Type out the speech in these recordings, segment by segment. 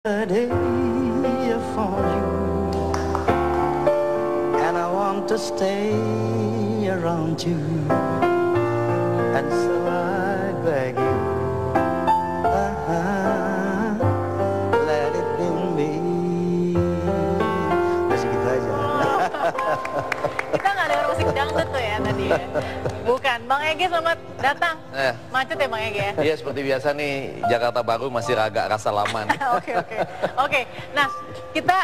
A day for you, and I want to stay around you, and so I beg you, let it be me. Udah segitu aja. Kita nggak dengar musik dangdut tuh ya tadi ya. Bukan, Bang Ege selamat datang. Macet ya Bang Ege ya? Iya seperti biasa nih, Jakarta Baru masih agak rasa lama nih. Oke. Nah, kita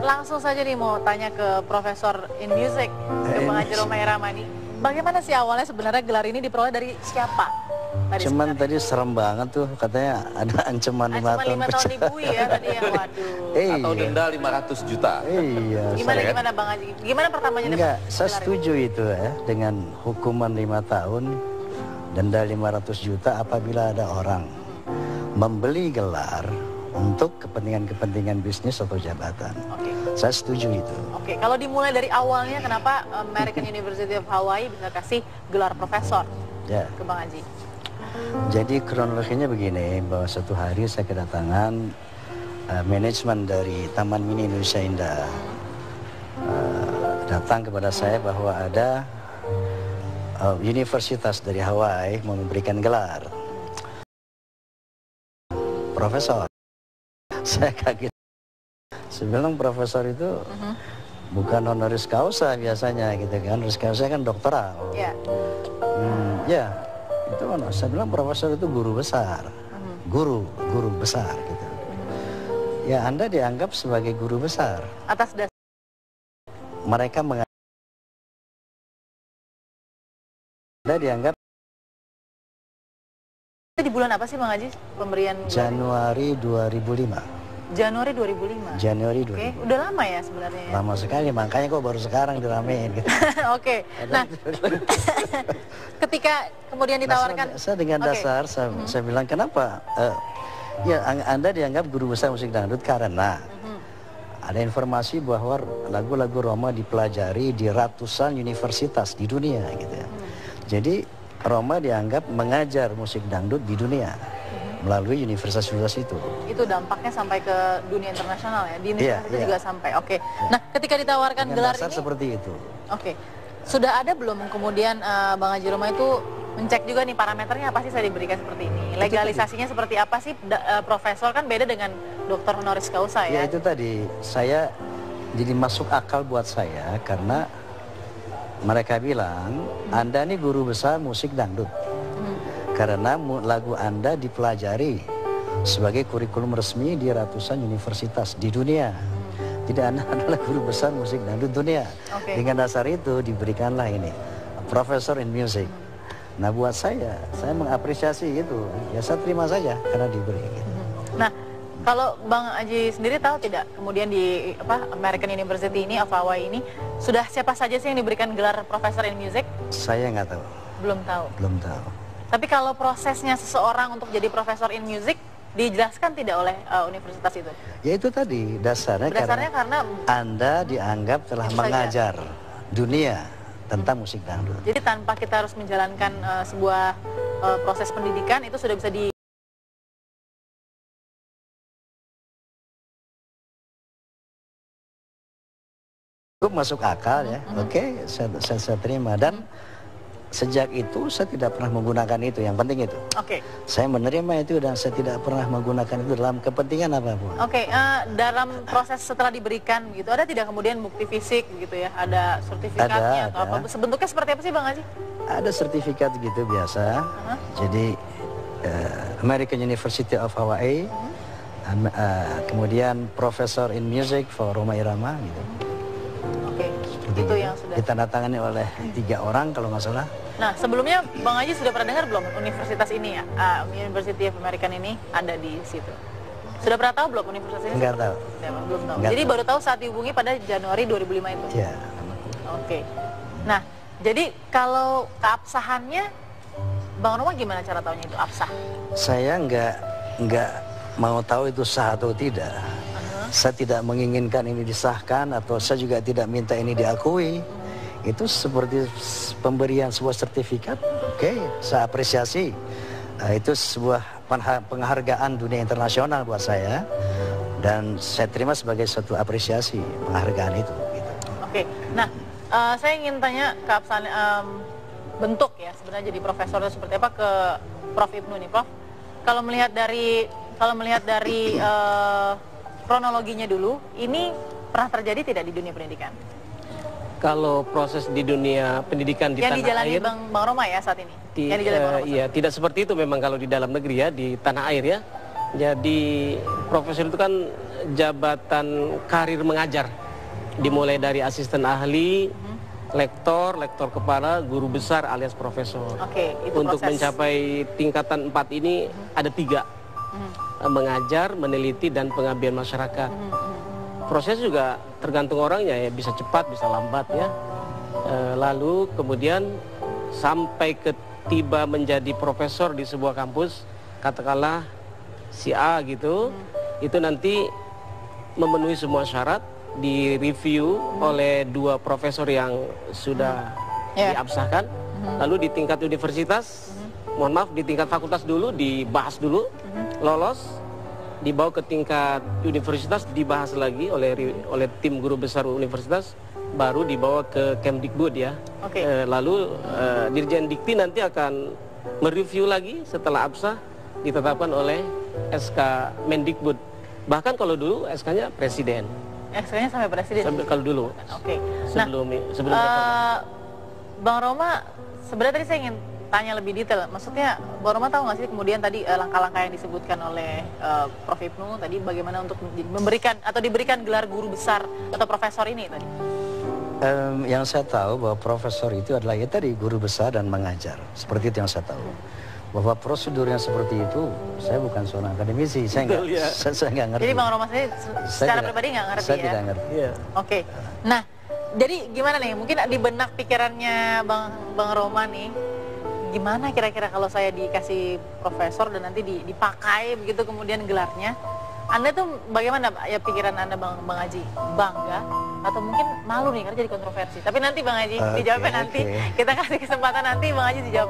langsung saja nih mau tanya ke Profesor in Music, ke Bang Haji Rhoma Irama nih. Bagaimana sih awalnya sebenarnya gelar ini diperoleh dari siapa? Cuman tadi serem banget tuh, katanya ada ancaman 5 tahun 5 tahun dibui ya tadi ya, waduh. Atau denda 500 juta. Iya. Gimana Bang Haji? Gimana pertamanya? Enggak, saya setuju itu ya, dengan hukuman 5 tahun, denda 500 juta apabila ada orang membeli gelar untuk kepentingan-kepentingan bisnis atau jabatan. Saya setuju itu. Oke, kalau dimulai dari awalnya, kenapa American University of Hawaii bisa kasih gelar profesor ke Bang Haji? Jadi kronologinya begini, bahwa suatu hari saya kedatangan manajemen dari Taman Mini Indonesia Indah datang kepada saya bahwa ada universitas dari Hawaii mau memberikan gelar profesor. Saya kaget. Saya bilang profesor itu bukan honoris causa biasanya gitu kan, honoris causa kan doktoral. Ya, itu kan. Saya bilang profesor itu guru besar, guru besar gitu. Ya, Anda dianggap sebagai guru besar. Atas dasar mereka Anda dianggap. Di bulan apa sih Bang Haji pemberian? Januari 2005. Januari 2005. Januari 2005. Oke, udah lama ya sebenarnya ya? Lama sekali, makanya kok baru sekarang diramein gitu. Oke. Nah, ketika kemudian ditawarkan, saya dengan dasar saya bilang kenapa? Ya, Anda dianggap guru besar musik dangdut karena ada informasi bahwa lagu-lagu Rhoma dipelajari di ratusan universitas di dunia gitu ya. Jadi Rhoma dianggap mengajar musik dangdut di dunia melalui universitas-universitas itu. Itu dampaknya sampai ke dunia internasional ya, di universitas juga sampai. Oke. Nah, ketika ditawarkan gelar ini seperti itu. Oke. Sudah ada belum kemudian Bang Haji Rhoma itu mencek juga nih parameternya apa sih saya diberikan seperti ini? Legalisasinya seperti apa sih? Profesor kan beda dengan dokter honoris causa ya? Ya itu tadi, saya jadi masuk akal buat saya karena mereka bilang, Anda ini guru besar musik dangdut. Karena lagu Anda dipelajari sebagai kurikulum resmi di ratusan universitas di dunia. Tidak, Anda adalah guru besar musik dangdut dunia. Dengan dasar itu diberikanlah ini, Professor in Music. Nah buat saya mengapresiasi itu. Ya saya terima saja karena diberi. Gitu. Nah, kalau Bang Haji sendiri tahu tidak, kemudian di American University ini of Hawaii ini sudah siapa saja sih yang diberikan gelar Professor in Music? Saya nggak tahu. Belum tahu. Belum tahu. Tapi kalau prosesnya seseorang untuk jadi Profesor in Music dijelaskan tidak oleh universitas itu? Ya itu tadi dasarnya karena Anda dianggap telah mengajar dunia tentang musik dangdut. Jadi tanpa kita harus menjalankan sebuah proses pendidikan itu sudah bisa di masuk akal ya. Oke, saya terima dan sejak itu saya tidak pernah menggunakan itu, yang penting itu. Saya menerima itu dan saya tidak pernah menggunakan itu dalam kepentingan apapun. Dalam proses setelah diberikan gitu, ada tidak kemudian bukti fisik gitu ya? Ada sertifikatnya atau apa? Bentuknya seperti apa sih Bang Haji? Ada sertifikat gitu biasa. Jadi American University of Hawaii, kemudian Professor in Music for Rhoma Irama gitu. Itu yang sudah ditandatangani oleh 3 orang kalau nggak salah. Nah sebelumnya Bang Haji sudah pernah dengar belum universitas ini ya, University of American ini ada di situ? Sudah pernah tahu belum universitas ini? Enggak tahu. Belum tahu. Jadi baru tahu saat dihubungi pada Januari 2005 itu? Iya. Nah jadi kalau keabsahannya Bang Rhoma gimana cara tahunya itu absah? Saya nggak mau tahu itu sah atau tidak. Saya tidak menginginkan ini disahkan atau saya juga tidak minta ini diakui. Itu seperti pemberian sebuah sertifikat. Saya apresiasi. Itu sebuah penghargaan dunia internasional buat saya. Dan saya terima sebagai suatu apresiasi penghargaan itu. Gitu. Oke, nah saya ingin tanya ke Absan, bentuk ya sebenarnya jadi profesor itu seperti apa ke Prof Ibnu nih, Prof. Kalau melihat dari kronologinya dulu, ini pernah terjadi tidak di dunia pendidikan? Kalau proses di dunia pendidikan di yang tanah dijalani air, Bang Roma ya saat ini? Yang dijalani Bang Roma iya, tidak seperti itu memang kalau di dalam negeri ya, di tanah air ya. Jadi profesor itu kan jabatan karir mengajar, dimulai dari asisten ahli, lektor kepala, guru besar alias profesor. Oke, itu Untuk proses. mencapai tingkatan 4 ini ada 3, mengajar, meneliti, dan pengabdian masyarakat. Proses juga tergantung orangnya ya, bisa cepat, bisa lambat ya. Lalu kemudian sampai tiba menjadi profesor di sebuah kampus, katakanlah si A gitu, itu nanti memenuhi semua syarat, direview oleh 2 profesor yang sudah diabsahkan, lalu di tingkat universitas, mohon maaf, di tingkat fakultas dulu dibahas dulu, lolos, dibawa ke tingkat universitas, dibahas lagi oleh tim guru besar universitas, baru dibawa ke Kemdikbud ya. Lalu Dirjen Dikti nanti akan mereview lagi setelah absah, ditetapkan oleh SK Mendikbud. Bahkan kalau dulu SK-nya presiden. SK-nya sampai presiden? Kalau dulu. Oke. Sebelum Bang Roma, sebenarnya tadi saya ingin tanya lebih detail. Maksudnya Bang Roma tahu nggak sih kemudian tadi langkah-langkah yang disebutkan oleh Prof Ibnu tadi bagaimana untuk memberikan atau diberikan gelar guru besar atau profesor ini tadi? Yang saya tahu bahwa profesor itu adalah ya tadi guru besar dan mengajar. Seperti itu yang saya tahu. Bahwa prosedur yang seperti itu, saya bukan seorang akademisi, saya nggak ngerti. Jadi Bang Roma sendiri secara pribadi nggak ngerti saya ya? tidak ngerti. Oke. Nah, jadi gimana nih? Mungkin di benak pikirannya Bang Roma nih, gimana kira-kira kalau saya dikasih profesor dan nanti dipakai begitu kemudian gelarnya? Anda tuh bagaimana ya pikiran Anda Bang Haji? Bangga atau mungkin malu nih karena jadi kontroversi? Tapi nanti Bang Haji dijawabnya nanti. Kita kasih kesempatan nanti Bang Haji dijawab.